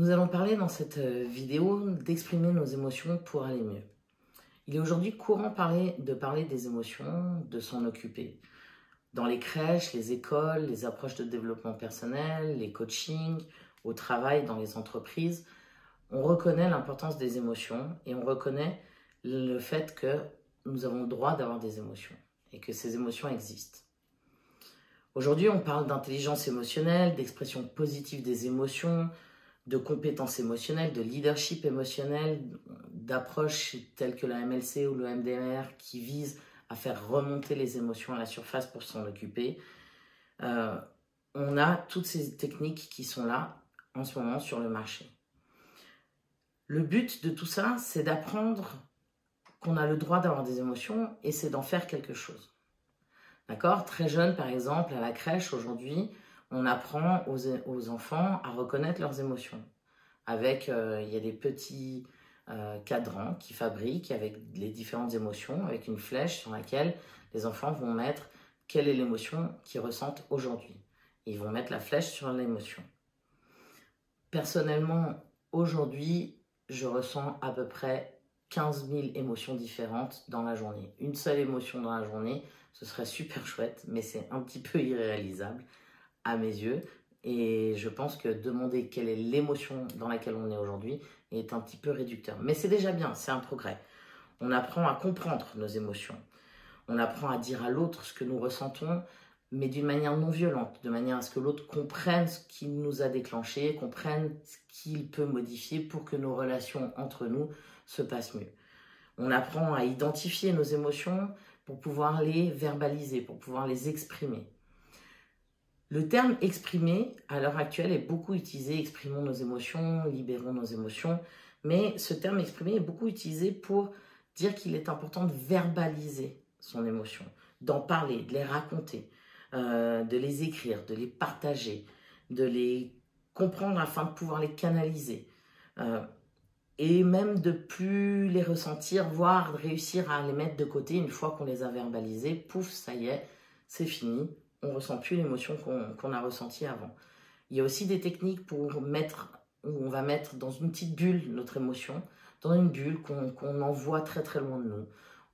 Nous allons parler dans cette vidéo d'exprimer nos émotions pour aller mieux. Il est aujourd'hui courant de parler des émotions, de s'en occuper. Dans les crèches, les écoles, les approches de développement personnel, les coachings, au travail, dans les entreprises, on reconnaît l'importance des émotions et on reconnaît le fait que nous avons le droit d'avoir des émotions et que ces émotions existent. Aujourd'hui, on parle d'intelligence émotionnelle, d'expression positive des émotions, de compétences émotionnelles, de leadership émotionnel, d'approches telles que la MLC ou le MDR qui visent à faire remonter les émotions à la surface pour s'en occuper. On a toutes ces techniques qui sont là en ce moment sur le marché. Le but de tout ça, c'est d'apprendre qu'on a le droit d'avoir des émotions et c'est d'en faire quelque chose. D'accord ? Très jeune, par exemple, à la crèche aujourd'hui, on apprend aux enfants à reconnaître leurs émotions. Il y a des petits cadrans qu'ils fabriquent avec les différentes émotions, avec une flèche sur laquelle les enfants vont mettre quelle est l'émotion qu'ils ressentent aujourd'hui. Ils vont mettre la flèche sur l'émotion. Personnellement, aujourd'hui, je ressens à peu près 15 000 émotions différentes dans la journée. Une seule émotion dans la journée, ce serait super chouette, mais c'est un petit peu irréalisable à mes yeux. Et je pense que demander quelle est l'émotion dans laquelle on est aujourd'hui est un petit peu réducteur. Mais c'est déjà bien, c'est un progrès. On apprend à comprendre nos émotions. On apprend à dire à l'autre ce que nous ressentons, mais d'une manière non violente, de manière à ce que l'autre comprenne ce qui nous a déclenché, comprenne ce qu'il peut modifier pour que nos relations entre nous se passent mieux. On apprend à identifier nos émotions pour pouvoir les verbaliser, pour pouvoir les exprimer. Le terme « exprimer » à l'heure actuelle est beaucoup utilisé, exprimons nos émotions, libérons nos émotions, mais ce terme « exprimer » est beaucoup utilisé pour dire qu'il est important de verbaliser son émotion, d'en parler, de les raconter, de les écrire, de les partager, de les comprendre afin de pouvoir les canaliser et même de plus les ressentir, voire de réussir à les mettre de côté une fois qu'on les a verbalisés. Pouf, ça y est, c'est fini. On ne ressent plus l'émotion qu'on a ressentie avant. Il y a aussi des techniques où on va mettre dans une petite bulle notre émotion, dans une bulle qu'on envoie très très loin de nous.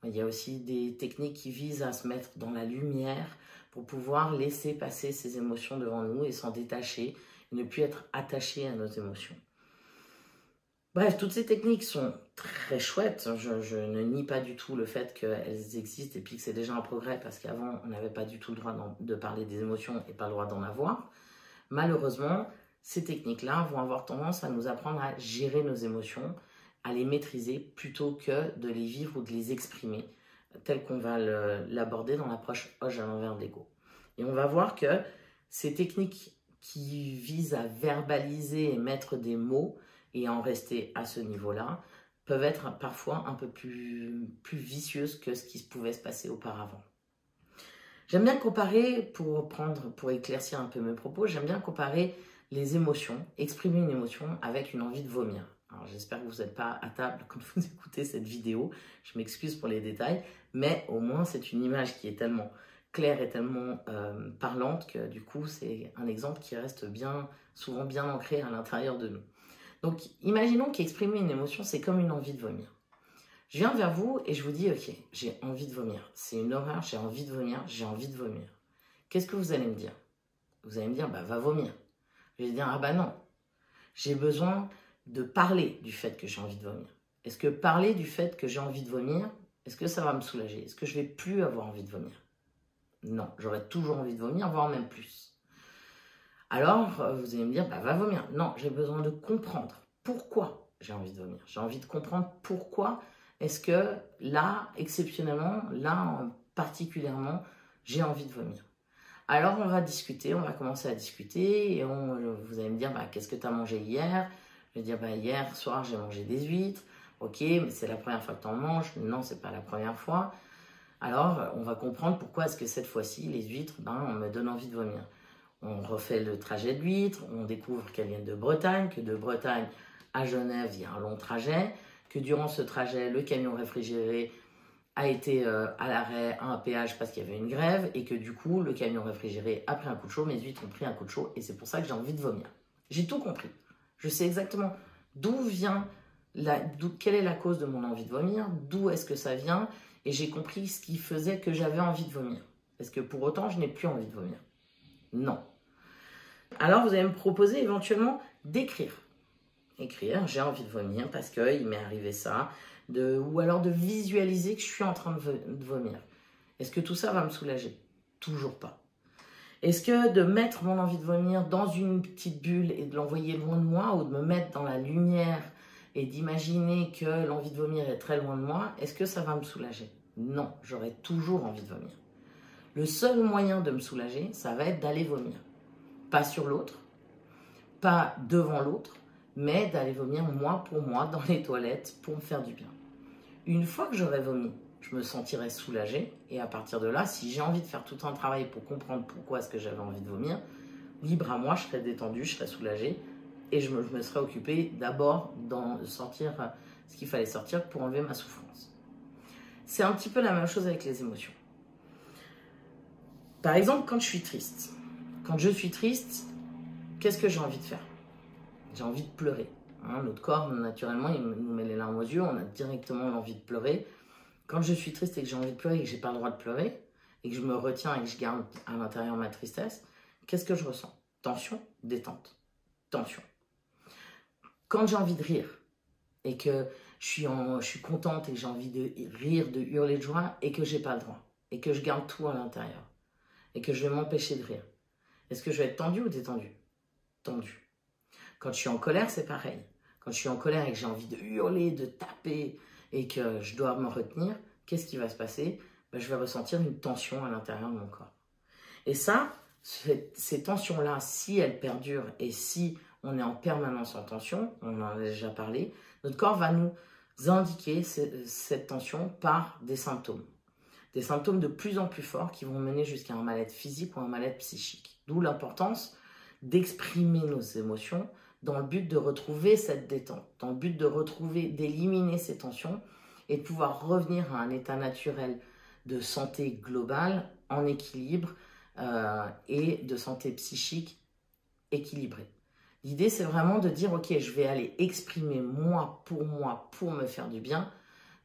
Il y a aussi des techniques qui visent à se mettre dans la lumière pour pouvoir laisser passer ces émotions devant nous et s'en détacher, et ne plus être attaché à nos émotions. Bref, toutes ces techniques sont très chouettes. Je ne nie pas du tout le fait qu'elles existent et puis que c'est déjà un progrès parce qu'avant, on n'avait pas du tout le droit de parler des émotions et pas le droit d'en avoir. Malheureusement, ces techniques-là vont avoir tendance à nous apprendre à gérer nos émotions, à les maîtriser plutôt que de les vivre ou de les exprimer, tel qu'on va l'aborder dans l'approche Hoche à l'envers de l'ego. Et on va voir que ces techniques qui visent à verbaliser et mettre des mots et en rester à ce niveau-là, peuvent être parfois un peu plus vicieuses que ce qui pouvait se passer auparavant. J'aime bien comparer, pour éclaircir un peu mes propos, j'aime bien comparer les émotions, exprimer une émotion avec une envie de vomir. Alors j'espère que vous n'êtes pas à table quand vous écoutez cette vidéo, je m'excuse pour les détails, mais au moins c'est une image qui est tellement claire et tellement parlante que du coup c'est un exemple qui reste souvent bien ancré à l'intérieur de nous. Donc, imaginons qu'exprimer une émotion, c'est comme une envie de vomir. Je viens vers vous et je vous dis, ok, j'ai envie de vomir. C'est une horreur, j'ai envie de vomir, j'ai envie de vomir. Qu'est-ce que vous allez me dire? Vous allez me dire, bah, va vomir. Je vais dire, ah bah non, j'ai besoin de parler du fait que j'ai envie de vomir. Est-ce que parler du fait que j'ai envie de vomir, est-ce que ça va me soulager? Est-ce que je vais plus avoir envie de vomir? Non, j'aurai toujours envie de vomir, voire même plus. Alors, vous allez me dire, bah, va vomir. Non, j'ai besoin de comprendre pourquoi j'ai envie de vomir. J'ai envie de comprendre pourquoi est-ce que là, exceptionnellement, là, particulièrement, j'ai envie de vomir. Alors, on va discuter, on va commencer à discuter et vous allez me dire, bah, qu'est-ce que tu as mangé hier? Je vais dire, bah, hier soir, j'ai mangé des huîtres. Ok, mais c'est la première fois que tu en manges? Non, c'est pas la première fois. Alors, on va comprendre pourquoi est-ce que cette fois-ci, les huîtres, on me donne envie de vomir. On refait le trajet de l'huître, on découvre qu'elle vient de Bretagne, que de Bretagne à Genève, il y a un long trajet, que durant ce trajet, le camion réfrigéré a été à l'arrêt à un péage parce qu'il y avait une grève et que du coup, le camion réfrigéré a pris un coup de chaud, mes huîtres ont pris un coup de chaud et c'est pour ça que j'ai envie de vomir. J'ai tout compris. Je sais exactement d'où vient, quelle est la cause de mon envie de vomir, d'où est-ce que ça vient, et j'ai compris ce qui faisait que j'avais envie de vomir. Est-ce que pour autant, je n'ai plus envie de vomir? Non. Alors, vous allez me proposer éventuellement d'écrire. Écrire, j'ai envie de vomir parce qu'il m'est arrivé ça, ou alors de visualiser que je suis en train de vomir. Est-ce que tout ça va me soulager? Toujours pas. Est-ce que de mettre mon envie de vomir dans une petite bulle et de l'envoyer loin de moi, ou de me mettre dans la lumière et d'imaginer que l'envie de vomir est très loin de moi, est-ce que ça va me soulager? Non, j'aurai toujours envie de vomir. Le seul moyen de me soulager, ça va être d'aller vomir. Pas sur l'autre, pas devant l'autre, mais d'aller vomir moi pour moi dans les toilettes pour me faire du bien. Une fois que j'aurai vomi, je me sentirai soulagée, et à partir de là, si j'ai envie de faire tout un travail pour comprendre pourquoi est-ce que j'avais envie de vomir, libre à moi, je serai détendue, je serai soulagée, et je me serai occupée d'abord de sortir ce qu'il fallait sortir pour enlever ma souffrance. C'est un petit peu la même chose avec les émotions. Par exemple, quand je suis triste, qu'est-ce que j'ai envie de faire? J'ai envie de pleurer. Notre corps, naturellement, il nous met les larmes aux yeux, on a directement l'envie de pleurer. Quand je suis triste et que j'ai envie de pleurer et que je n'ai pas le droit de pleurer, et que je me retiens et que je garde à l'intérieur ma tristesse, qu'est-ce que je ressens? Tension, détente. Tension. Quand j'ai envie de rire et que je suis contente et que j'ai envie de rire, de hurler de joie et que je n'ai pas le droit, et que je garde tout à l'intérieur, et que je vais m'empêcher de rire, est-ce que je vais être tendue ou détendue? Tendue. Quand je suis en colère, c'est pareil. Quand je suis en colère et que j'ai envie de hurler, de taper et que je dois me retenir, qu'est-ce qui va se passer? Je vais ressentir une tension à l'intérieur de mon corps. Et ça, ces tensions-là, si elles perdurent et si on est en permanence en tension, on en a déjà parlé, notre corps va nous indiquer cette tension par des symptômes. Des symptômes de plus en plus forts qui vont mener jusqu'à un mal-être physique ou un mal-être psychique. D'où l'importance d'exprimer nos émotions dans le but de retrouver cette détente, dans le but de retrouver, d'éliminer ces tensions et de pouvoir revenir à un état naturel de santé globale, en équilibre et de santé psychique équilibrée. L'idée, c'est vraiment de dire, ok, je vais aller exprimer moi, pour me faire du bien,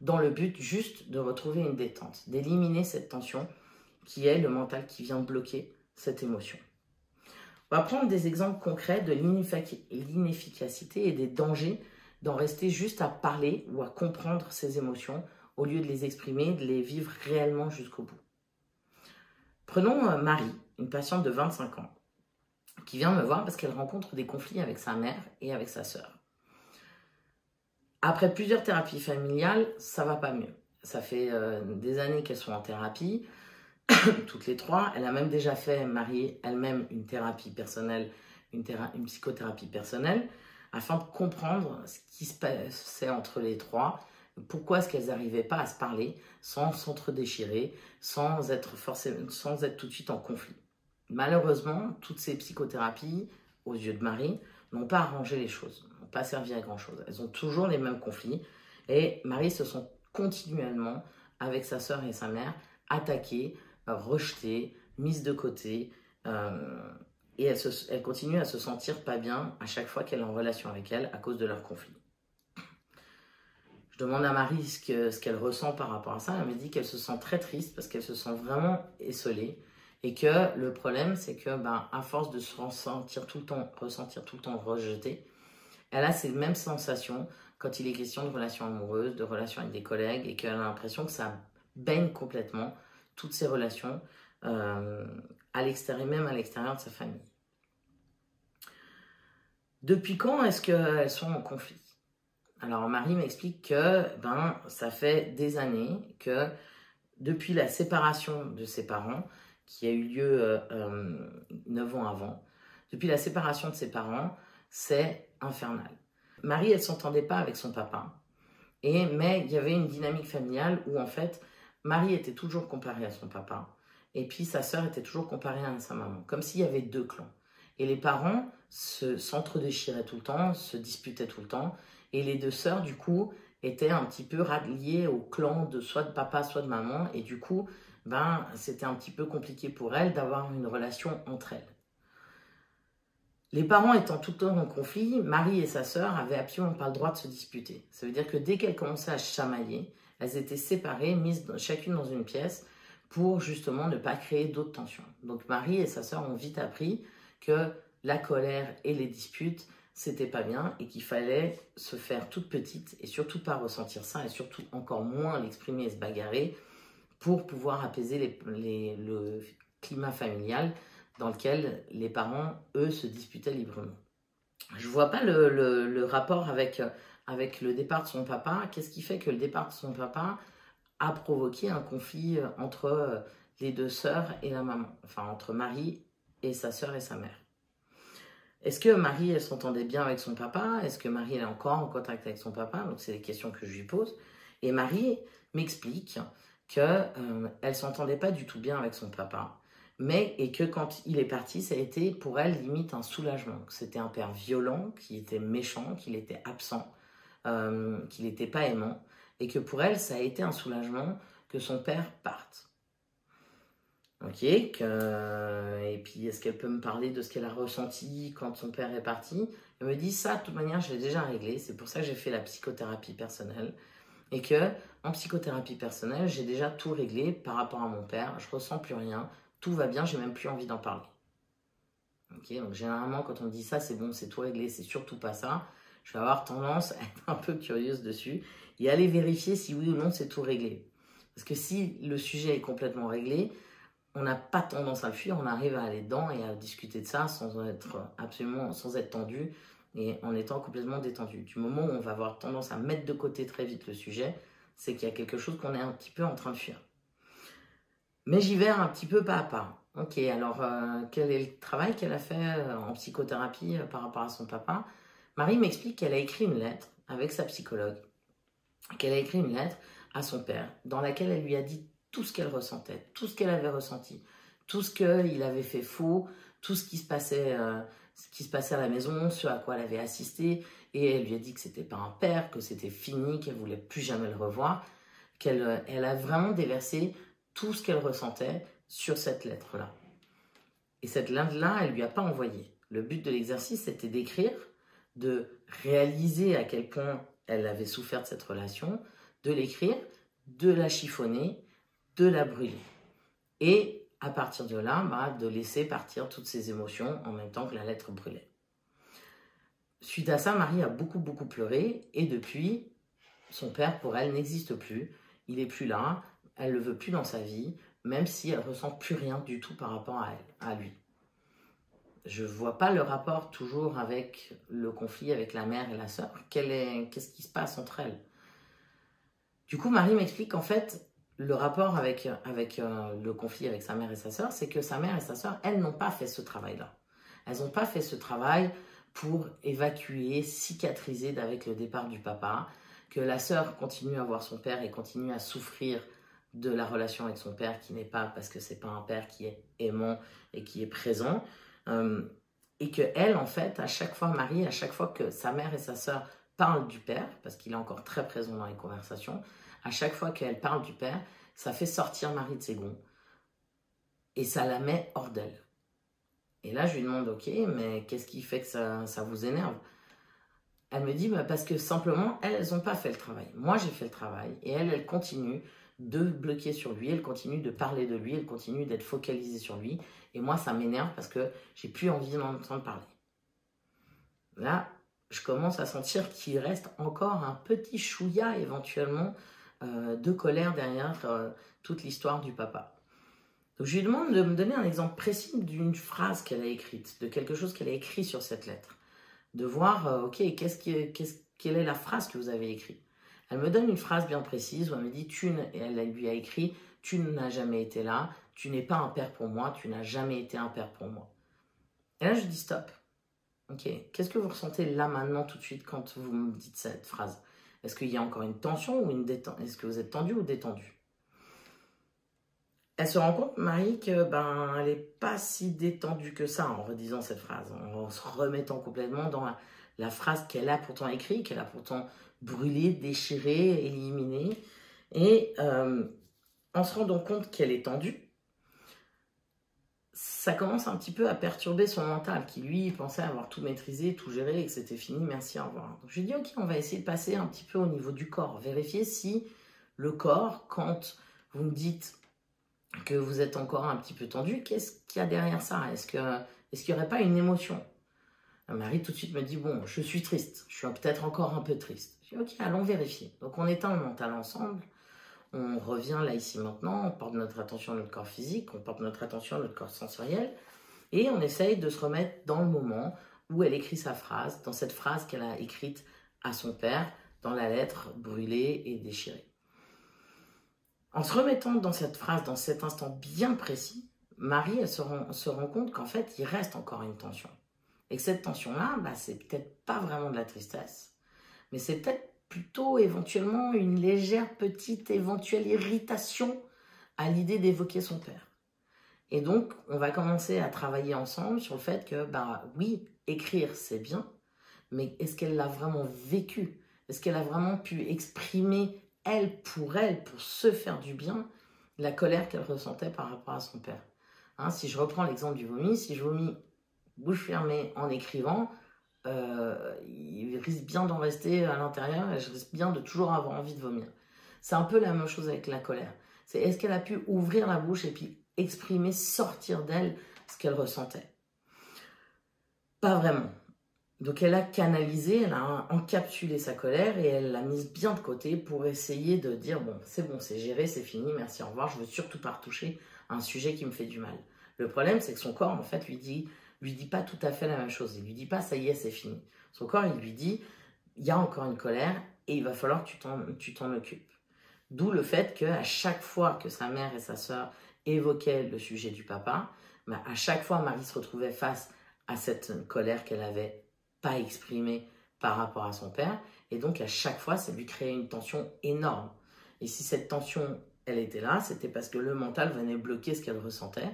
dans le but juste de retrouver une détente, d'éliminer cette tension qui est le mental qui vient bloquer cette émotion. On va prendre des exemples concrets de l'inefficacité et des dangers d'en rester juste à parler ou à comprendre ces émotions au lieu de les exprimer, de les vivre réellement jusqu'au bout. Prenons Marie, une patiente de 25 ans, qui vient me voir parce qu'elle rencontre des conflits avec sa mère et avec sa sœur. Après plusieurs thérapies familiales, ça va pas mieux. Ça fait des années qu'elles sont en thérapie, toutes les trois. Elle a même déjà fait, Marie, elle-même, une thérapie personnelle, une psychothérapie personnelle, afin de comprendre ce qui se passait entre les trois, pourquoi est-ce qu'elles n'arrivaient pas à se parler sans s'entre-déchirer, sans être tout de suite en conflit. Malheureusement, toutes ces psychothérapies, aux yeux de Marie, n'ont pas arrangé les choses, n'ont pas servi à grand-chose. Elles ont toujours les mêmes conflits et Marie se sent continuellement, avec sa sœur et sa mère, attaquée, rejetée, mise de côté et elle continue à se sentir pas bien à chaque fois qu'elle est en relation avec elle à cause de leur conflit. Je demande à Marie ce qu'elle ressent par rapport à ça. Elle me dit qu'elle se sent très triste parce qu'elle se sent vraiment esseulée et que le problème, c'est que à force de se ressentir tout le temps rejetée, elle a ces mêmes sensations quand il est question de relations amoureuses, de relations avec des collègues et qu'elle a l'impression que ça baigne complètement toutes ces relations à l'extérieur, même à l'extérieur de sa famille. Depuis quand est-ce qu'elles sont en conflit? Alors Marie m'explique que ça fait des années que depuis la séparation de ses parents, qui a eu lieu 9 ans avant, depuis la séparation de ses parents, c'est infernal. Marie, elle ne s'entendait pas avec son papa, mais il y avait une dynamique familiale où en fait, Marie était toujours comparée à son papa, et puis sa sœur était toujours comparée à sa maman, comme s'il y avait deux clans. Et les parents s'entre-déchiraient tout le temps, se disputaient tout le temps, et les deux sœurs, du coup, étaient un petit peu ralliées au clan de soit de papa, soit de maman, et du coup, c'était un petit peu compliqué pour elles d'avoir une relation entre elles. Les parents étant tout le temps en conflit, Marie et sa sœur avaient absolument pas le droit de se disputer. Ça veut dire que dès qu'elles commençaient à se chamailler, elles étaient séparées, mises chacune dans une pièce pour justement ne pas créer d'autres tensions. Donc Marie et sa sœur ont vite appris que la colère et les disputes, c'était pas bien et qu'il fallait se faire toute petite et surtout pas ressentir ça et surtout encore moins l'exprimer et se bagarrer pour pouvoir apaiser le climat familial dans lequel les parents, eux, se disputaient librement. Je ne vois pas le rapport avec le départ de son papa. Qu'est-ce qui fait que le départ de son papa a provoqué un conflit entre les deux sœurs et la maman, enfin entre Marie et sa sœur et sa mère? Est-ce que Marie, elle s'entendait bien avec son papa? Est-ce que Marie, elle est encore en contact avec son papa? Donc, c'est des questions que je lui pose. Et Marie m'explique qu'elle ne s'entendait pas du tout bien avec son papa, et que quand il est parti, ça a été pour elle limite un soulagement. C'était un père violent, qui était méchant, qu'il était absent, qu'il n'était pas aimant, et que pour elle, ça a été un soulagement que son père parte. Ok, et puis est-ce qu'elle peut me parler de ce qu'elle a ressenti quand son père est parti? Elle me dit ça, de toute manière, je l'ai déjà réglé, c'est pour ça que j'ai fait la psychothérapie personnelle. Et que en psychothérapie personnelle, j'ai déjà tout réglé par rapport à mon père, je ressens plus rien, tout va bien, j'ai même plus envie d'en parler. Ok, donc généralement, quand on me dit ça, c'est bon, c'est tout réglé, c'est surtout pas ça, je vais avoir tendance à être un peu curieuse dessus et aller vérifier si oui ou non c'est tout réglé. Parce que si le sujet est complètement réglé, on n'a pas tendance à le fuir, on arrive à aller dedans et à discuter de ça sans être tendu et en étant complètement détendu. Du moment où on va avoir tendance à mettre de côté très vite le sujet, c'est qu'il y a quelque chose qu'on est un petit peu en train de fuir. Mais j'y vais un petit peu pas à pas. Ok, alors quel est le travail qu'elle a fait en psychothérapie par rapport à son papa? Marie m'explique qu'elle a écrit une lettre avec sa psychologue, qu'elle a écrit une lettre à son père dans laquelle elle lui a dit tout ce qu'elle ressentait, tout ce qu'elle avait ressenti, tout ce qu'il avait fait faux, tout ce qui se passait à la maison, ce à quoi elle avait assisté, et elle lui a dit que c'était pas un père, que c'était fini, qu'elle voulait plus jamais le revoir, elle a vraiment déversé tout ce qu'elle ressentait sur cette lettre-là. Et cette lettre-là, elle lui a pas envoyé. Le but de l'exercice, c'était d'écrire, de réaliser à quel point elle avait souffert de cette relation, de l'écrire, de la chiffonner, de la brûler. Et à partir de là, de laisser partir toutes ses émotions en même temps que la lettre brûlait. Suite à ça, Marie a beaucoup pleuré et depuis, son père pour elle n'existe plus. Il n'est plus là, elle ne le veut plus dans sa vie, même si elle ne ressent plus rien du tout par rapport à lui. Je ne vois pas le rapport toujours avec le conflit avec la mère et la sœur. Qu'est-ce qui se passe entre elles? Du coup, Marie m'explique qu'en fait, le rapport avec le conflit avec sa mère et sa sœur, c'est que sa mère et sa sœur, elles n'ont pas fait ce travail-là. Elles n'ont pas fait ce travail pour évacuer, cicatriser avec le départ du papa, que la sœur continue à voir son père et continue à souffrir de la relation avec son père qui n'est pas, parce que c'est pas un père qui est aimant et qui est présent, et que elle, en fait, à chaque fois, Marie, à chaque fois que sa mère et sa sœur parlent du père, parce qu'il est encore très présent dans les conversations, à chaque fois qu'elle parle du père, ça fait sortir Marie de ses gonds et ça la met hors d'elle. Et là, je lui demande, ok, mais qu'est-ce qui fait que ça vous énerve? Elle me dit, parce que simplement, elles n'ont pas fait le travail. Moi, j'ai fait le travail et elle continue de bloquer sur lui, elle continue de parler de lui, elle continue d'être focalisée sur lui. Et moi, ça m'énerve parce que j'ai plus envie d'en entendre parler. Là, je commence à sentir qu'il reste encore un petit chouïa éventuellement de colère derrière toute l'histoire du papa. Donc je lui demande de me donner un exemple précis d'une phrase qu'elle a écrite, de quelque chose qu'elle a écrit sur cette lettre. De voir, ok, quelle est la phrase que vous avez écrite. Elle me donne une phrase bien précise où elle me dit, elle lui a écrit, tu n'as jamais été là, tu n'es pas un père pour moi, tu n'as jamais été un père pour moi. Et là je dis stop. Ok, qu'est-ce que vous ressentez là maintenant tout de suite quand vous me dites cette phrase? Est-ce qu'il y a encore une tension ou une détente? Est-ce que vous êtes tendu ou détendu? Elle se rend compte, Marie, que elle n'est pas si détendue que ça en redisant cette phrase, en se remettant complètement dans la phrase qu'elle a pourtant écrite, qu'elle a pourtant brûlée, déchirée, éliminée. Et en se rendant compte qu'elle est tendue, ça commence un petit peu à perturber son mental, qui lui pensait avoir tout maîtrisé, tout géré et que c'était fini, merci, au revoir. Donc je lui dis, ok, on va essayer de passer un petit peu au niveau du corps, vérifier si le corps, quand vous me dites que vous êtes encore un petit peu tendu, qu'est-ce qu'il y a derrière ça? Est-ce qu'il n'y aurait pas une émotion? Marie tout de suite me dit, bon, je suis triste, je suis peut-être encore un peu triste. Je dis, ok, allons vérifier. Donc on éteint le mental ensemble, on revient là, ici, maintenant, on porte notre attention à notre corps physique, on porte notre attention à notre corps sensoriel, et on essaye de se remettre dans le moment où elle écrit sa phrase, dans cette phrase qu'elle a écrite à son père, dans la lettre brûlée et déchirée. En se remettant dans cette phrase, dans cet instant bien précis, Marie, elle se rend compte qu'en fait, il reste encore une tension. Et que cette tension-là, c'est peut-être pas vraiment de la tristesse, mais c'est peut-être plutôt éventuellement une légère petite éventuelle irritation à l'idée d'évoquer son père. Et donc, on va commencer à travailler ensemble sur le fait que, oui, écrire, c'est bien, mais est-ce qu'elle l'a vraiment vécu? Est-ce qu'elle a vraiment pu exprimer, pour se faire du bien, la colère qu'elle ressentait par rapport à son père? Si je reprends l'exemple du vomi, si je vomis bouche fermée en écrivant, il risque bien d'en rester à l'intérieur et je risque bien de toujours avoir envie de vomir. C'est un peu la même chose avec la colère. C'est est-ce qu'elle a pu ouvrir la bouche et puis exprimer, sortir d'elle ce qu'elle ressentait? Pas vraiment. Donc elle a canalisé, elle a encapsulé sa colère et elle l'a mise bien de côté pour essayer de dire bon, c'est géré, c'est fini, merci, au revoir, je veux surtout pas retoucher un sujet qui me fait du mal. Le problème, c'est que son corps, en fait, lui dit pas tout à fait la même chose. Il lui dit pas ça y est, c'est fini. Son corps, il lui dit il y a encore une colère et il va falloir que tu t'en occupes. D'où le fait qu'à chaque fois que sa mère et sa sœur évoquaient le sujet du papa, à chaque fois, Marie se retrouvait face à cette colère qu'elle avait pas exprimée par rapport à son père. Et donc, à chaque fois, ça lui créait une tension énorme. Et si cette tension, elle était là, c'était parce que le mental venait bloquer ce qu'elle ressentait.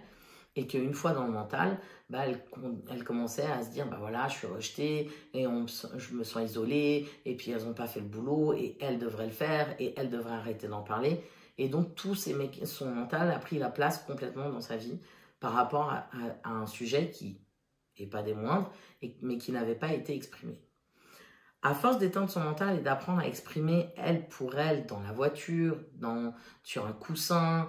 Et qu'une fois dans le mental, elle commençait à se dire, voilà, je suis rejetée, et je me sens isolée, et puis elles n'ont pas fait le boulot, et elles devraient le faire, et elles devraient arrêter d'en parler. Et donc, son mental a pris la place complètement dans sa vie par rapport à un sujet qui n'est pas des moindres, mais qui n'avait pas été exprimé. À force d'éteindre son mental et d'apprendre à exprimer elle pour elle, dans la voiture, sur un coussin,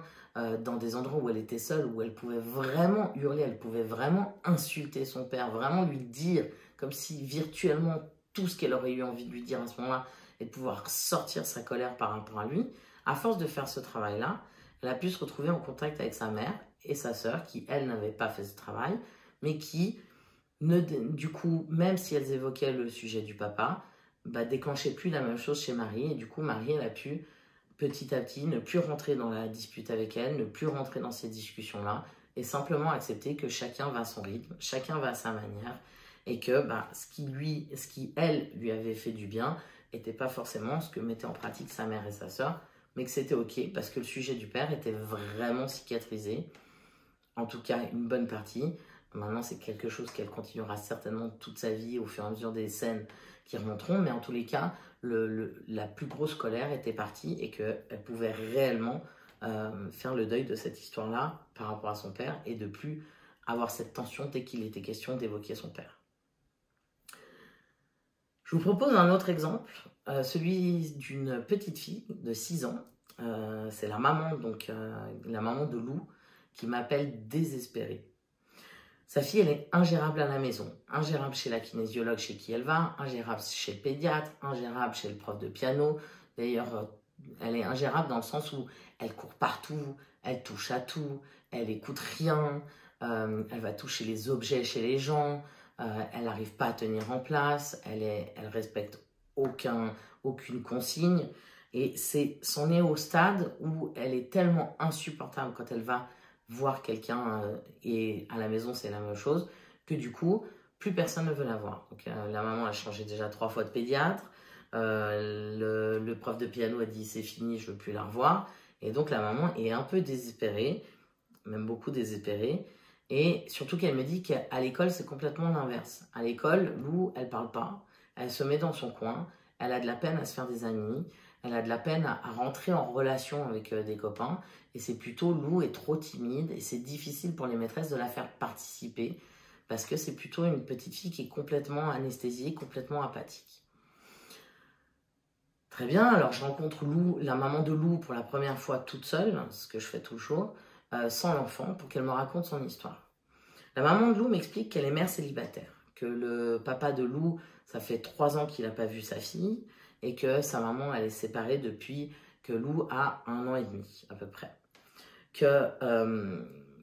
dans des endroits où elle était seule, où elle pouvait vraiment hurler, elle pouvait vraiment insulter son père, vraiment lui dire, comme si virtuellement tout ce qu'elle aurait eu envie de lui dire à ce moment-là, et de pouvoir sortir sa colère par rapport à lui, à force de faire ce travail-là, elle a pu se retrouver en contact avec sa mère et sa sœur, qui, elles, n'avaient pas fait ce travail, mais qui, du coup, même si elles évoquaient le sujet du papa, déclenchaient plus la même chose chez Marie, et du coup, Marie, elle a pu petit à petit, ne plus rentrer dans la dispute avec elle, ne plus rentrer dans ces discussions-là, et simplement accepter que chacun va à son rythme, chacun va à sa manière, et que ce qui, elle, lui avait fait du bien, n'était pas forcément ce que mettaient en pratique sa mère et sa sœur, mais que c'était ok, parce que le sujet du père était vraiment cicatrisé, en tout cas une bonne partie. Maintenant, c'est quelque chose qu'elle continuera certainement toute sa vie au fur et à mesure des scènes qui remonteront, mais en tous les cas, la plus grosse colère était partie et qu'elle pouvait réellement faire le deuil de cette histoire-là par rapport à son père et de plus avoir cette tension dès qu'il était question d'évoquer son père. Je vous propose un autre exemple, celui d'une petite fille de 6 ans. C'est la maman de Lou qui m'appelle désespérée. Sa fille, elle est ingérable à la maison, ingérable chez la kinésiologue chez qui elle va, ingérable chez le pédiatre, ingérable chez le prof de piano. D'ailleurs, elle est ingérable dans le sens où elle court partout, elle touche à tout, elle écoute rien, elle va toucher les objets chez les gens, elle n'arrive pas à tenir en place, elle respecte aucune consigne. Et c'en est au stade où elle est tellement insupportable quand elle va voir quelqu'un et à la maison c'est la même chose, que du coup plus personne ne veut la voir. Donc la maman a changé déjà 3 fois de pédiatre, le prof de piano a dit c'est fini, je veux plus la revoir, et donc la maman est un peu désespérée, même beaucoup désespérée, et surtout qu'elle me dit qu'à l'école c'est complètement l'inverse. À l'école, Lou, elle parle pas, elle se met dans son coin, elle a de la peine à se faire des amis, elle a de la peine à rentrer en relation avec des copains. Et c'est plutôt Lou est trop timide et c'est difficile pour les maîtresses de la faire participer parce que c'est plutôt une petite fille qui est complètement anesthésiée, complètement apathique. Très bien, alors je rencontre Lou, la maman de Lou pour la première fois toute seule, ce que je fais toujours, sans l'enfant, pour qu'elle me raconte son histoire. La maman de Lou m'explique qu'elle est mère célibataire, que le papa de Lou, ça fait 3 ans qu'il n'a pas vu sa fille, et que sa maman, elle est séparée depuis que Lou a 1 an et demi, à peu près. Que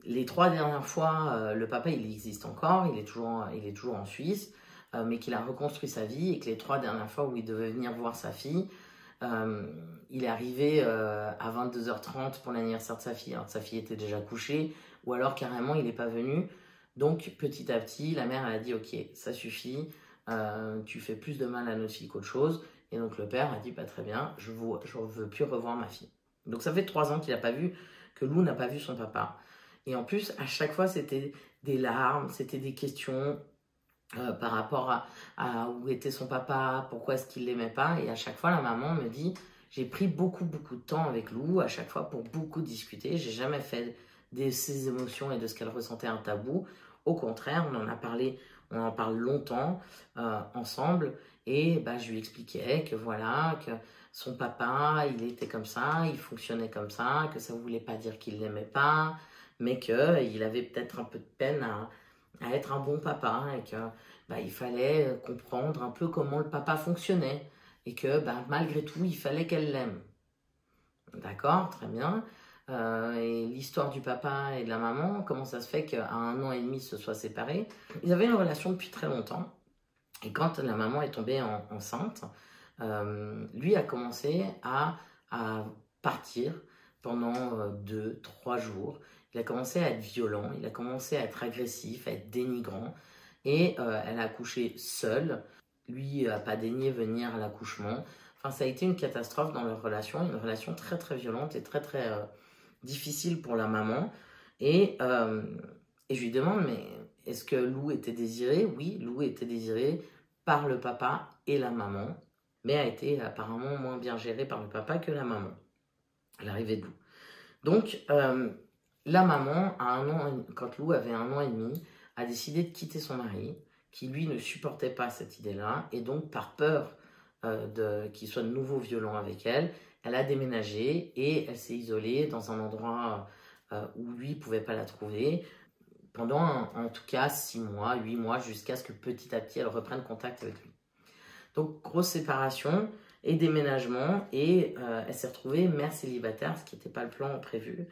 les 3 dernières fois, le papa, il existe encore, il est toujours en Suisse, mais qu'il a reconstruit sa vie, et que les 3 dernières fois où il devait venir voir sa fille, il est arrivé à 22h30 pour l'anniversaire de sa fille, alors que sa fille était déjà couchée, ou alors carrément il n'est pas venu. Donc petit à petit, la mère elle a dit ok, ça suffit, tu fais plus de mal à notre fille qu'autre chose. Et donc le père a dit pas très bien, je ne veux plus revoir ma fille. Donc ça fait 3 ans qu'il n'a pas vu, que Lou n'a pas vu son papa. Et en plus, à chaque fois, c'était des larmes, c'était des questions par rapport à où était son papa, pourquoi est-ce qu'il ne l'aimait pas. Et à chaque fois, la maman me dit, j'ai pris beaucoup de temps avec Lou, à chaque fois pour beaucoup discuter. J'ai jamais fait de ses émotions et de ce qu'elle ressentait un tabou. Au contraire, on en a parlé, on en parle longtemps ensemble. Et bah, je lui expliquais que voilà, que son papa, il était comme ça, il fonctionnait comme ça, que ça ne voulait pas dire qu'il ne l'aimait pas, mais qu'il avait peut-être un peu de peine à être un bon papa et que bah, il fallait comprendre un peu comment le papa fonctionnait et que bah, malgré tout, il fallait qu'elle l'aime. D'accord, très bien. Et l'histoire du papa et de la maman, comment ça se fait qu'à 1 an et demi, ils se soient séparés? Ils avaient une relation depuis très longtemps. Et quand la maman est tombée enceinte, lui a commencé à partir pendant 2-3 jours. Il a commencé à être violent, il a commencé à être agressif, à être dénigrant. Et elle a accouché seule. Lui n'a pas daigné venir à l'accouchement. Enfin, ça a été une catastrophe dans leur relation, une relation très très violente et très très difficile pour la maman. Et je lui demande, mais est-ce que Lou était désirée? Oui, Lou était désirée par le papa et la maman, mais a été apparemment moins bien gérée par le papa que la maman, à l'arrivée de Lou. Donc, la maman, quand Lou avait 1 an et demi, a décidé de quitter son mari, qui lui ne supportait pas cette idée-là, et donc par peur qu'il soit de nouveau violent avec elle, elle a déménagé et elle s'est isolée dans un endroit où lui ne pouvait pas la trouver pendant en tout cas 6 mois, 8 mois, jusqu'à ce que petit à petit elle reprenne contact avec lui. Donc grosse séparation et déménagement et elle s'est retrouvée mère célibataire, ce qui n'était pas le plan prévu,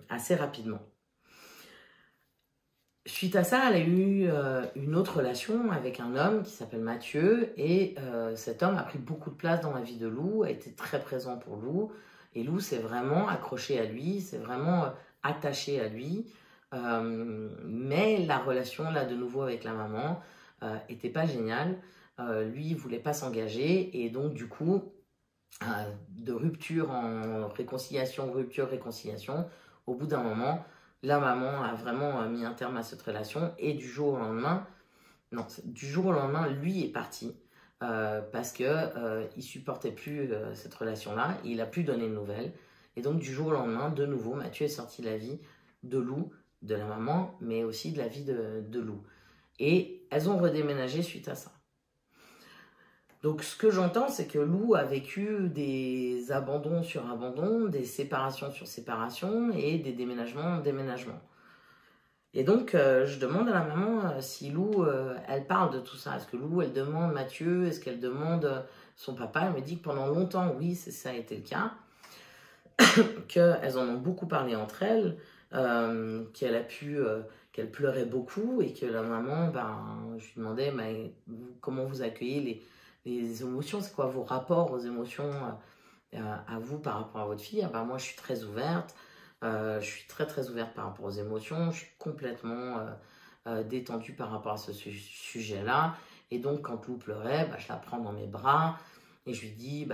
assez rapidement. Suite à ça, elle a eu une autre relation avec un homme qui s'appelle Mathieu et cet homme a pris beaucoup de place dans la vie de Lou, a été très présent pour Lou et Lou s'est vraiment accrochée à lui, s'est vraiment attachée à lui, mais la relation là de nouveau avec la maman était pas géniale, lui il voulait pas s'engager et donc du coup de rupture en réconciliation, rupture, réconciliation, au bout d'un moment, la maman a vraiment mis un terme à cette relation et du jour au lendemain, lui est parti parce que il supportait plus cette relation-là, il a plus donné de nouvelles et donc du jour au lendemain, de nouveau, Mathieu est sorti de la vie de Lou, de la maman, mais aussi de la vie de Lou. Et elles ont redéménagé suite à ça. Donc, ce que j'entends, c'est que Lou a vécu des abandons sur abandons, des séparations sur séparations et des déménagements en déménagements. Et donc, je demande à la maman si Lou, elle parle de tout ça. Est-ce que Lou, elle demande Mathieu? Est-ce qu'elle demande son papa? Elle me dit que pendant longtemps, oui, ça a été le cas. Qu'elles en ont beaucoup parlé entre elles, qu'elle pleurait beaucoup et que la maman, je lui demandais comment vous accueillez les émotions, c'est quoi vos rapports aux émotions à vous par rapport à votre fille? Moi, je suis très ouverte, je suis très très ouverte par rapport aux émotions, je suis complètement détendue par rapport à ce sujet-là. Et donc, quand Lou pleurait, je la prends dans mes bras et je lui dis,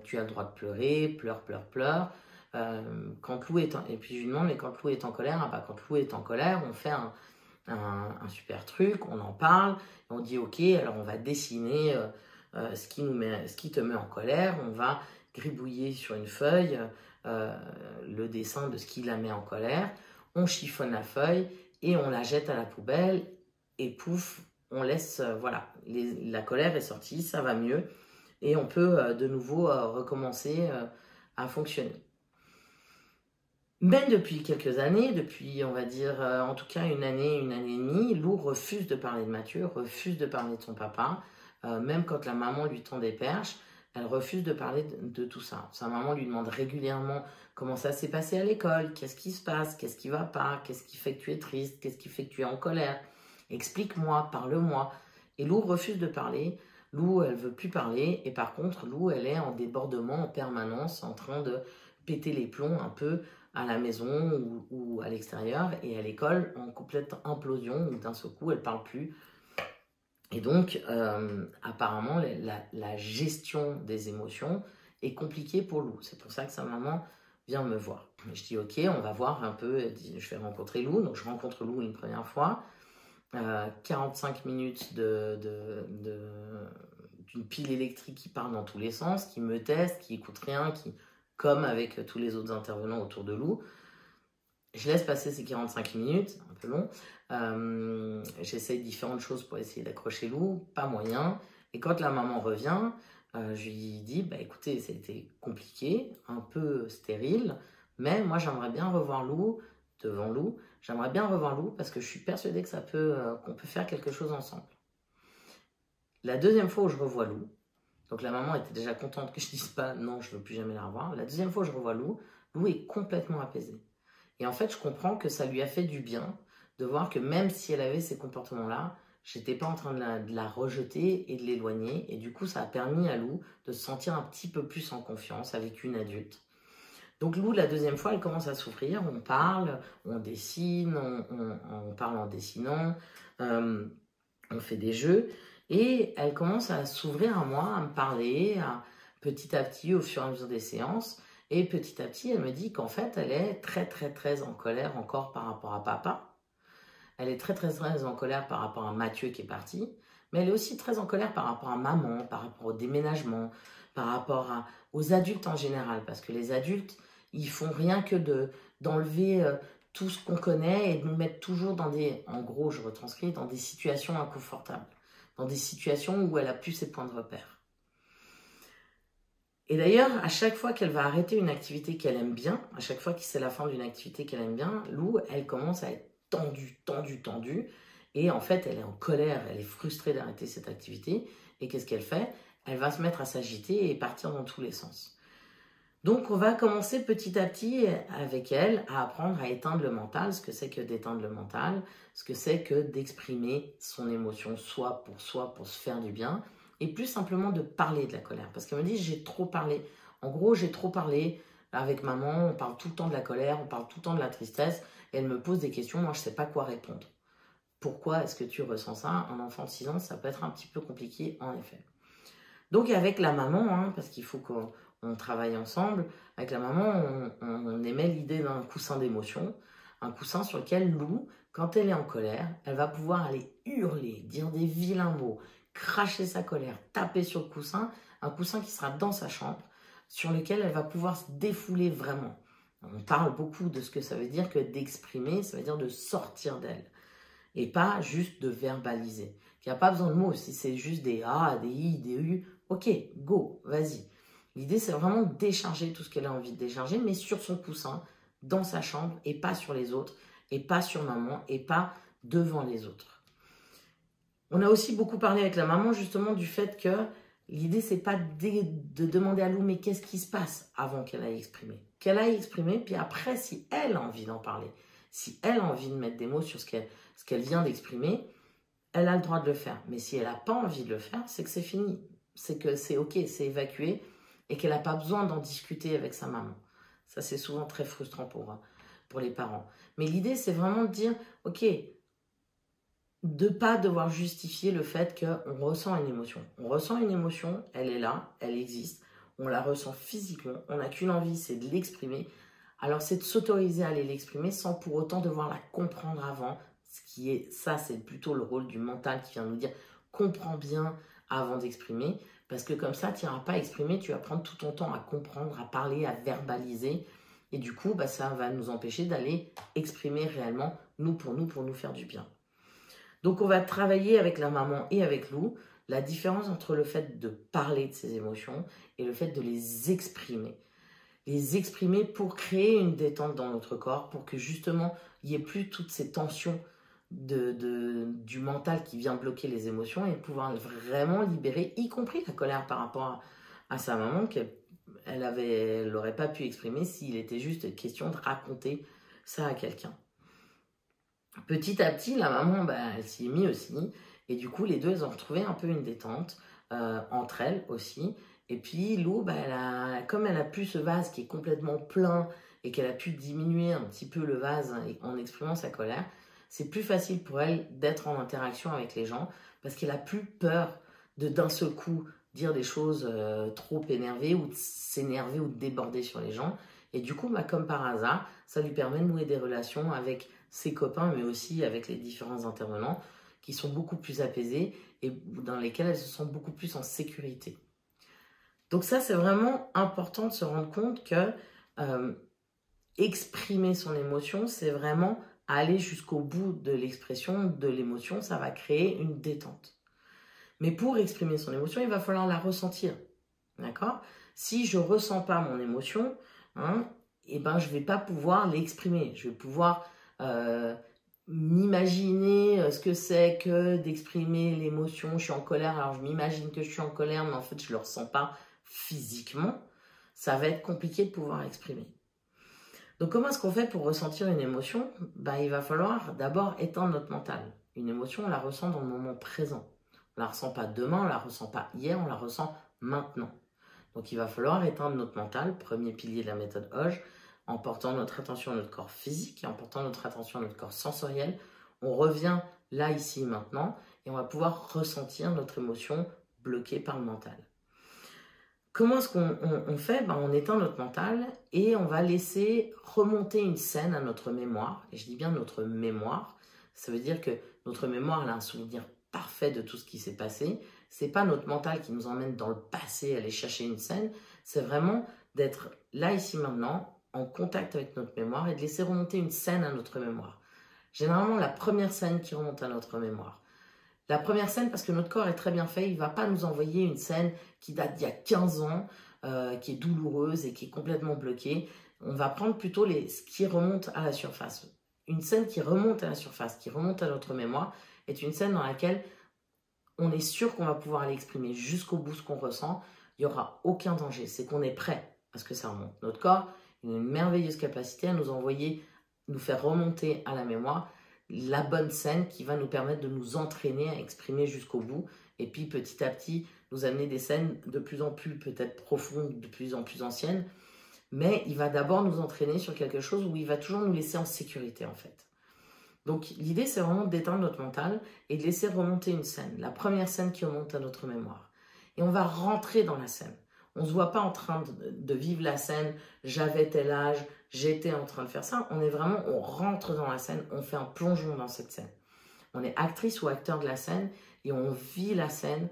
tu as le droit de pleurer, pleure, pleure, pleure. Quand Lou et puis je lui demande, mais quand Lou est en colère, quand Lou est en colère, on fait un super truc, on en parle, on dit ok, alors on va dessiner ce qui te met en colère. On va gribouiller sur une feuille le dessin de ce qui la met en colère. On chiffonne la feuille et on la jette à la poubelle. Et pouf, on laisse, voilà, la colère est sortie, ça va mieux. Et on peut de nouveau recommencer à fonctionner. Mais depuis quelques années, depuis on va dire en tout cas une année et demie, Lou refuse de parler de Mathieu, refuse de parler de son papa. Même quand la maman lui tend des perches, elle refuse de parler de tout ça. Sa maman lui demande régulièrement comment ça s'est passé à l'école, qu'est-ce qui se passe, qu'est-ce qui va pas, qu'est-ce qui fait que tu es triste, qu'est-ce qui fait que tu es en colère. Explique-moi, parle-moi. Et Lou refuse de parler. Lou, elle veut plus parler. Et par contre, Lou, elle est en débordement en permanence, en train de péter les plombs un peu à la maison ou à l'extérieur. Et à l'école, en complète implosion, où d'un seul coup, elle parle plus. Et donc, apparemment, la gestion des émotions est compliquée pour Lou. C'est pour ça que sa maman vient me voir. Je dis, ok, on va voir un peu. Elle dit, je vais rencontrer Lou. Donc, je rencontre Lou une première fois. 45 minutes d'une pile électrique qui part dans tous les sens, qui me teste, qui écoute rien, qui, comme avec tous les autres intervenants autour de Lou. Je laisse passer ces 45 minutes, un peu long. J'essaye différentes choses pour essayer d'accrocher Lou, pas moyen. Et quand la maman revient, je lui dis, bah, écoutez, ça a été compliqué, un peu stérile, mais moi j'aimerais bien revoir Lou, devant Lou. J'aimerais bien revoir Lou parce que je suis persuadée que qu'on peut faire quelque chose ensemble. La deuxième fois où je revois Lou, donc la maman était déjà contente que je dise pas non, je ne veux plus jamais la revoir. La deuxième fois où je revois Lou, Lou est complètement apaisée. Et en fait, je comprends que ça lui a fait du bien de voir que même si elle avait ces comportements-là, j'étais pas en train de la rejeter et de l'éloigner. Et du coup, ça a permis à Lou de se sentir un petit peu plus en confiance avec une adulte. Donc Lou, la deuxième fois, elle commence à souffrir. On parle, on dessine, on parle en dessinant, on fait des jeux. Et elle commence à s'ouvrir à moi, à me parler petit à petit au fur et à mesure des séances. Et petit à petit, elle me dit qu'en fait, elle est très en colère encore par rapport à papa. Elle est très en colère par rapport à Mathieu qui est parti. Mais elle est aussi très en colère par rapport à maman, par rapport au déménagement, par rapport aux adultes en général. Parce que les adultes, ils font rien que d'enlever tout ce qu'on connaît et de nous mettre toujours dans en gros, je retranscris, dans des situations inconfortables. Dans des situations où elle a plus ses points de repère. Et d'ailleurs, à chaque fois qu'elle va arrêter une activité qu'elle aime bien, à chaque fois que c'est la fin d'une activité qu'elle aime bien, Lou, elle commence à être tendue. Et en fait, elle est en colère, elle est frustrée d'arrêter cette activité. Et qu'est-ce qu'elle fait? Elle va se mettre à s'agiter et partir dans tous les sens. Donc, on va commencer petit à petit avec elle à apprendre à éteindre le mental, ce que c'est que d'éteindre le mental, ce que c'est que d'exprimer son émotion, soit pour se faire du bien, et plus simplement de parler de la colère. Parce qu'elle me dit, j'ai trop parlé. En gros, j'ai trop parlé avec maman, on parle tout le temps de la colère, on parle tout le temps de la tristesse, et elle me pose des questions, moi je ne sais pas quoi répondre. Pourquoi est-ce que tu ressens ça? Un enfant de 6 ans, ça peut être un petit peu compliqué, en effet. Donc avec la maman, parce qu'il faut qu'on travaille ensemble, avec la maman, on émet l'idée d'un coussin d'émotion, un coussin sur lequel Lou, quand elle est en colère, elle va pouvoir aller hurler, dire des vilains mots, cracher sa colère, taper sur le coussin, un coussin qui sera dans sa chambre, sur lequel elle va pouvoir se défouler vraiment. On parle beaucoup de ce que ça veut dire que d'exprimer, ça veut dire de sortir d'elle, et pas juste de verbaliser. Il n'y a pas besoin de mots, si c'est juste des A, des I, des U, ok, go, vas-y. L'idée, c'est vraiment de décharger tout ce qu'elle a envie de décharger, mais sur son coussin, dans sa chambre, et pas sur les autres, et pas sur maman, et pas devant les autres. On a aussi beaucoup parlé avec la maman, justement, du fait que l'idée, c'est pas de demander à Lou, mais qu'est-ce qui se passe avant qu'elle aille exprimer. Qu'elle aille exprimer, puis après, si elle a envie d'en parler, si elle a envie de mettre des mots sur ce qu'elle vient d'exprimer, elle a le droit de le faire. Mais si elle n'a pas envie de le faire, c'est que c'est fini. C'est que c'est ok, c'est évacué et qu'elle n'a pas besoin d'en discuter avec sa maman. Ça, c'est souvent très frustrant pour les parents. Mais l'idée, c'est vraiment de dire, ok, de ne pas devoir justifier le fait qu'on ressent une émotion. On ressent une émotion, elle est là, elle existe, on la ressent physiquement, on n'a qu'une envie, c'est de l'exprimer. Alors, c'est de s'autoriser à aller l'exprimer sans pour autant devoir la comprendre avant. Ça, c'est plutôt le rôle du mental qui vient nous dire « comprends bien avant d'exprimer ». Parce que comme ça, tu n'iras pas à exprimer, tu vas prendre tout ton temps à comprendre, à parler, à verbaliser. Et du coup, ça va nous empêcher d'aller exprimer réellement, pour nous faire du bien. Donc, on va travailler avec la maman et avec Lou la différence entre le fait de parler de ses émotions et le fait de les exprimer. Les exprimer pour créer une détente dans notre corps, pour que justement, il n'y ait plus toutes ces tensions du mental qui vient bloquer les émotions et pouvoir vraiment libérer, y compris la colère par rapport à sa maman qu'elle n'aurait pas pu exprimer s'il était juste question de raconter ça à quelqu'un. Petit à petit, la maman, elle s'y est mise aussi. Et du coup, les deux, elles ont retrouvé un peu une détente entre elles aussi. Et puis, Lou, comme elle a plus ce vase qui est complètement plein et qu'elle a pu diminuer un petit peu le vase en exprimant sa colère, c'est plus facile pour elle d'être en interaction avec les gens parce qu'elle a plus peur d'un seul coup dire des choses trop énervées ou de s'énerver ou de déborder sur les gens. Et du coup, comme par hasard, ça lui permet de nouer des relations avec ses copains, mais aussi avec les différents intervenants qui sont beaucoup plus apaisés et dans lesquels elles se sentent beaucoup plus en sécurité. Donc ça, c'est vraiment important de se rendre compte que exprimer son émotion, c'est vraiment aller jusqu'au bout de l'expression de l'émotion, ça va créer une détente. Mais pour exprimer son émotion, il va falloir la ressentir. D'accord? Si je ne ressens pas mon émotion, je ne vais pas pouvoir l'exprimer. Je vais pouvoir m'imaginer ce que c'est que d'exprimer l'émotion. Je suis en colère, alors je m'imagine que je suis en colère, mais en fait, je ne le ressens pas physiquement. Ça va être compliqué de pouvoir exprimer. Donc, comment est-ce qu'on fait pour ressentir une émotion? Il va falloir d'abord éteindre notre mental. Une émotion, on la ressent dans le moment présent. On ne la ressent pas demain, on ne la ressent pas hier, on la ressent maintenant. Donc, il va falloir éteindre notre mental, premier pilier de la méthode Hodge, en portant notre attention à notre corps physique et en portant notre attention à notre corps sensoriel. On revient là, ici, maintenant, et on va pouvoir ressentir notre émotion bloquée par le mental. Comment est-ce qu'on fait? On éteint notre mental et on va laisser remonter une scène à notre mémoire. Et je dis bien notre mémoire. Ça veut dire que notre mémoire elle a un souvenir parfait de tout ce qui s'est passé. C'est pas notre mental qui nous emmène dans le passé, aller chercher une scène. C'est vraiment d'être là, ici, maintenant, en contact avec notre mémoire et de laisser remonter une scène à notre mémoire. Généralement, la première scène qui remonte à notre mémoire. La première scène, parce que notre corps est très bien fait, il ne va pas nous envoyer une scène qui date d'il y a 15 ans, qui est douloureuse et qui est complètement bloquée. On va prendre plutôt ce qui remonte à la surface. Une scène qui remonte à la surface, qui remonte à notre mémoire, est une scène dans laquelle on est sûr qu'on va pouvoir aller exprimer jusqu'au bout ce qu'on ressent. Il n'y aura aucun danger, c'est qu'on est prêt à ce que ça remonte. Notre corps a une merveilleuse capacité à nous faire remonter à la mémoire la bonne scène qui va nous permettre de nous entraîner à exprimer jusqu'au bout et puis petit à petit nous amener des scènes de plus en plus peut-être profondes, de plus en plus anciennes, mais il va d'abord nous entraîner sur quelque chose où il va toujours nous laisser en sécurité en fait. Donc l'idée c'est vraiment d'éteindre notre mental et de laisser remonter une scène, la première scène qui remonte à notre mémoire. Et on va rentrer dans la scène. On ne se voit pas en train de vivre la scène, j'avais tel âge, j'étais en train de faire ça. On rentre dans la scène, on fait un plongeon dans cette scène. On est actrice ou acteur de la scène et on vit la scène,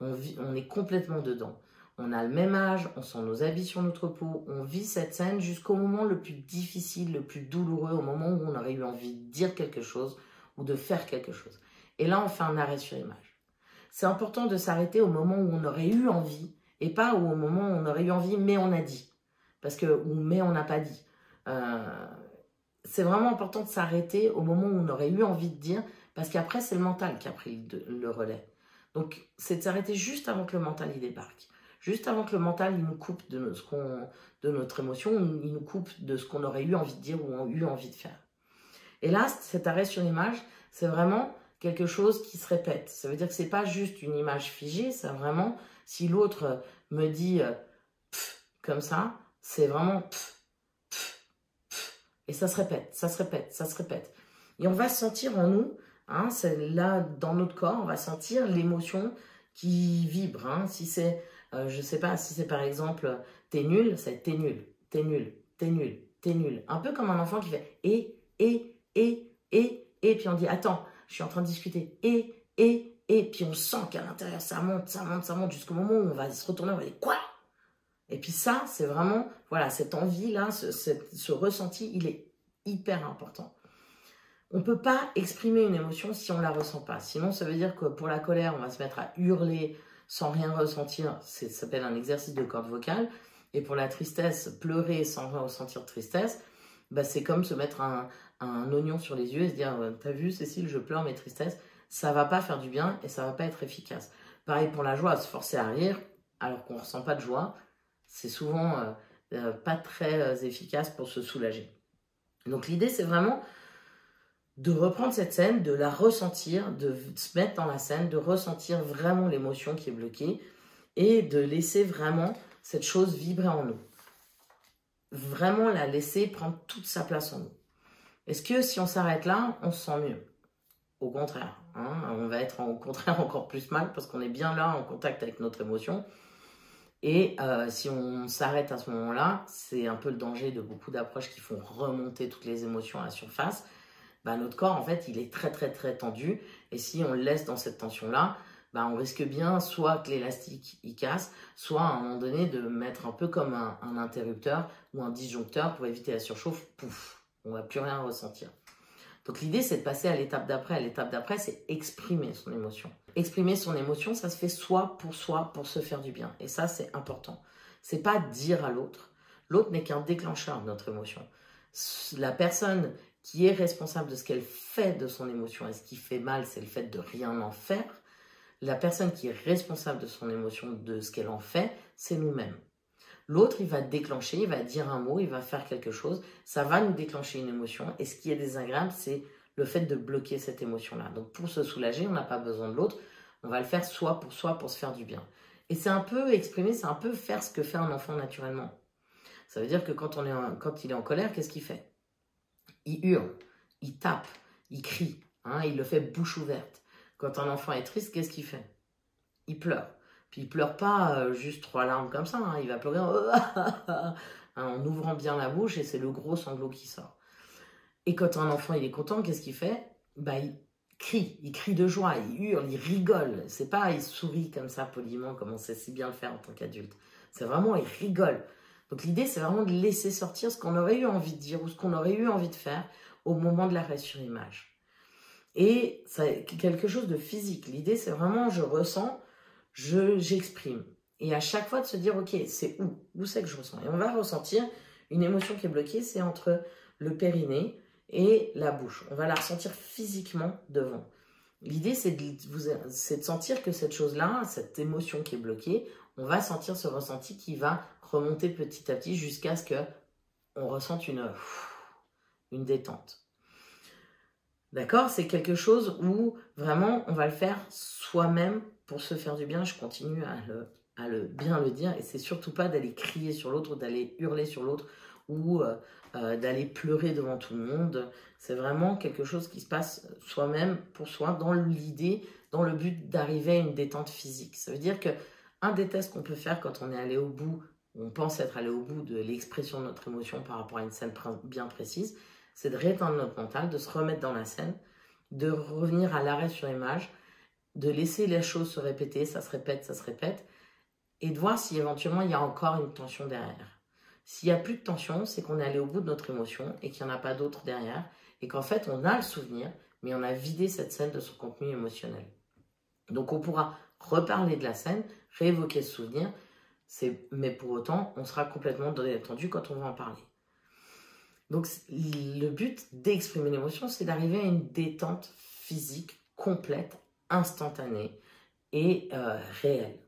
on est complètement dedans. On a le même âge, on sent nos habits sur notre peau, on vit cette scène jusqu'au moment le plus difficile, le plus douloureux, au moment où on aurait eu envie de dire quelque chose ou de faire quelque chose. Et là, on fait un arrêt sur image. C'est important de s'arrêter au moment où on aurait eu envie et pas au moment où on aurait eu envie, mais on a dit. Mais on n'a pas dit. C'est vraiment important de s'arrêter au moment où on aurait eu envie de dire, parce qu'après, c'est le mental qui a pris le relais. Donc, c'est de s'arrêter juste avant que le mental y débarque. Juste avant que le mental il nous coupe de notre émotion, il nous coupe de ce qu'on aurait eu envie de dire ou eu envie de faire. Et là, cet arrêt sur image, c'est vraiment quelque chose qui se répète. Ça veut dire que ce n'est pas juste une image figée, c'est vraiment, si l'autre me dit comme ça, c'est vraiment et ça se répète, ça se répète, ça se répète. Et on va sentir en nous, c'est là dans notre corps, on va sentir l'émotion qui vibre. Si c'est, je ne sais pas, si c'est par exemple t'es nul, c'est t'es nul, t'es nul, t'es nul, t'es nul. Un peu comme un enfant qui fait et, puis on dit attends, je suis en train de discuter, et, Et puis on sent qu'à l'intérieur, ça monte, ça monte, ça monte, jusqu'au moment où on va se retourner, on va dire quoi? Et puis ça, c'est vraiment, voilà, cette envie-là, ce ressenti, il est hyper important. On ne peut pas exprimer une émotion si on ne la ressent pas. Sinon, ça veut dire que pour la colère, on va se mettre à hurler sans rien ressentir. Ça s'appelle un exercice de corde vocale. Et pour la tristesse, pleurer sans ressentir de tristesse, bah, c'est comme se mettre un oignon sur les yeux et se dire « T'as vu, Cécile, je pleure mes tristesses ». Ça ne va pas faire du bien et ça ne va pas être efficace. Pareil pour la joie, se forcer à rire alors qu'on ne ressent pas de joie, c'est souvent pas très efficace pour se soulager. Donc l'idée, c'est vraiment de reprendre cette scène, de la ressentir, de se mettre dans la scène, de ressentir vraiment l'émotion qui est bloquée et de laisser vraiment cette chose vibrer en nous. Vraiment la laisser prendre toute sa place en nous. Est-ce que si on s'arrête là, on se sent mieux? Au contraire, hein, on va être au contraire encore plus mal parce qu'on est bien là en contact avec notre émotion. Et si on s'arrête à ce moment-là, c'est un peu le danger de beaucoup d'approches qui font remonter toutes les émotions à la surface. Bah, notre corps, en fait, il est très, très, très tendu. Et si on le laisse dans cette tension-là, bah, on risque bien soit que l'élastique, il casse, soit à un moment donné de mettre un peu comme un interrupteur ou un disjoncteur pour éviter la surchauffe. Pouf, on ne va plus rien ressentir. Donc l'idée, c'est de passer à l'étape d'après. L'étape d'après, c'est exprimer son émotion. Exprimer son émotion, ça se fait soi, pour se faire du bien. Et ça, c'est important. C'est pas dire à l'autre. L'autre n'est qu'un déclencheur de notre émotion. La personne qui est responsable de ce qu'elle fait de son émotion et ce qui fait mal, c'est le fait de rien en faire. La personne qui est responsable de son émotion, de ce qu'elle en fait, c'est nous-mêmes. L'autre, il va déclencher, il va dire un mot, il va faire quelque chose, ça va nous déclencher une émotion. Et ce qui est désagréable, c'est le fait de bloquer cette émotion-là. Donc pour se soulager, on n'a pas besoin de l'autre, on va le faire soi pour se faire du bien. Et c'est un peu exprimer, c'est un peu faire ce que fait un enfant naturellement. Ça veut dire que quand il est en colère, qu'est-ce qu'il fait? Il hurle, il tape, il crie, hein, il le fait bouche ouverte. Quand un enfant est triste, qu'est-ce qu'il fait? Il pleure. Puis il pleure pas juste 3 larmes comme ça, hein, il va pleurer en ouvrant bien la bouche et c'est le gros sanglot qui sort. Et quand un enfant il est content, qu'est-ce qu'il fait? Bah, il crie de joie, il hurle, il rigole. C'est pas il sourit comme ça poliment comme on sait si bien le faire en tant qu'adulte. C'est vraiment il rigole. Donc l'idée, c'est vraiment de laisser sortir ce qu'on aurait eu envie de dire ou ce qu'on aurait eu envie de faire au moment de l'arrêt sur image. Et c'est quelque chose de physique. L'idée, c'est vraiment, je ressens, j'exprime. Et à chaque fois de se dire, ok, c'est où c'est que je ressens? Et on va ressentir une émotion qui est bloquée, c'est entre le périnée et la bouche. On va la ressentir physiquement devant. L'idée, c'est de sentir que cette chose-là, cette émotion qui est bloquée, on va sentir ce ressenti qui va remonter petit à petit jusqu'à ce qu'on ressente une détente. D'accord? C'est quelque chose où vraiment on va le faire soi-même pour se faire du bien. Je continue à bien le dire. Et c'est surtout pas d'aller crier sur l'autre, d'aller hurler sur l'autre ou d'aller pleurer devant tout le monde. C'est vraiment quelque chose qui se passe soi-même pour soi dans l'idée, dans le but d'arriver à une détente physique. Ça veut dire qu'un des tests qu'on peut faire quand on est allé au bout, on pense être allé au bout de l'expression de notre émotion par rapport à une scène bien précise, c'est de rééteindre notre mental, de se remettre dans la scène, de revenir à l'arrêt sur image, de laisser les choses se répéter, ça se répète, et de voir si éventuellement il y a encore une tension derrière. S'il n'y a plus de tension, c'est qu'on est allé au bout de notre émotion et qu'il n'y en a pas d'autre derrière, et qu'en fait on a le souvenir, mais on a vidé cette scène de son contenu émotionnel. Donc on pourra reparler de la scène, réévoquer ce souvenir, mais pour autant, on sera complètement détendu quand on va en parler. Donc le but d'exprimer l'émotion, c'est d'arriver à une détente physique complète, instantanée et réelle.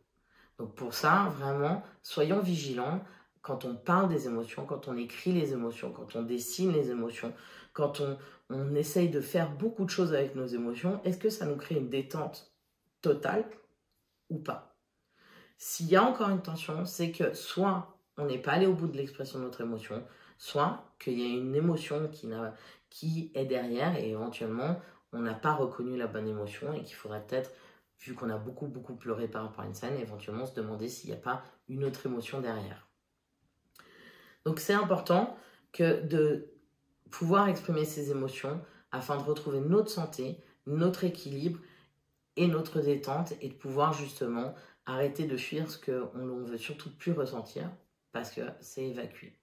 Donc pour ça, vraiment, soyons vigilants quand on parle des émotions, quand on écrit les émotions, quand on dessine les émotions, quand on essaye de faire beaucoup de choses avec nos émotions. Est-ce que ça nous crée une détente totale ou pas? S'il y a encore une tension, c'est que soit on n'est pas allé au bout de l'expression de notre émotion, soit qu'il y a une émotion qui est derrière et éventuellement on n'a pas reconnu la bonne émotion et qu'il faudrait peut-être, vu qu'on a beaucoup pleuré par rapport à une scène, éventuellement se demander s'il n'y a pas une autre émotion derrière. Donc c'est important de pouvoir exprimer ces émotions afin de retrouver notre santé, notre équilibre et notre détente et de pouvoir justement arrêter de fuir ce qu'on ne veut surtout plus ressentir parce que c'est évacué.